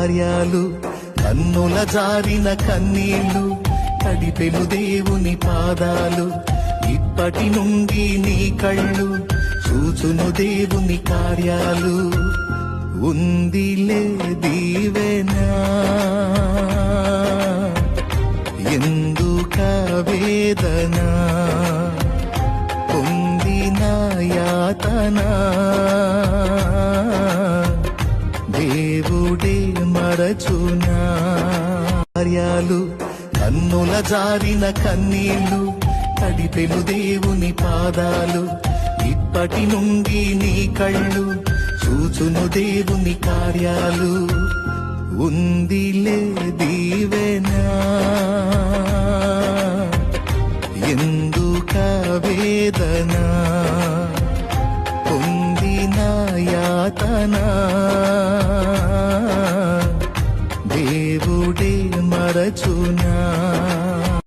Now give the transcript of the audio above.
కార్యాలు కన్నుల జారిన కన్నీళ్లు తడిపెను దేవుని పాదాలు ఇప్పటి నుండి నీ కళ్ళు చూచును దేవుని కార్యాలు ఉందిలే దీవెనా ఎందుక వేదనా పొందిన యాతనా దేవుడే మరచునా కార్యాలు కన్నుల జారిన కన్నీళ్లు తడిపెను దేవుని పాదాలు ఇప్పటి నుండి నీ కళ్ళు చూచును దేవుని కార్యాలు ఉందిలే దీవెనా ఎందుక వేదనా పొందిన యాతనా దేవుడే మరచునా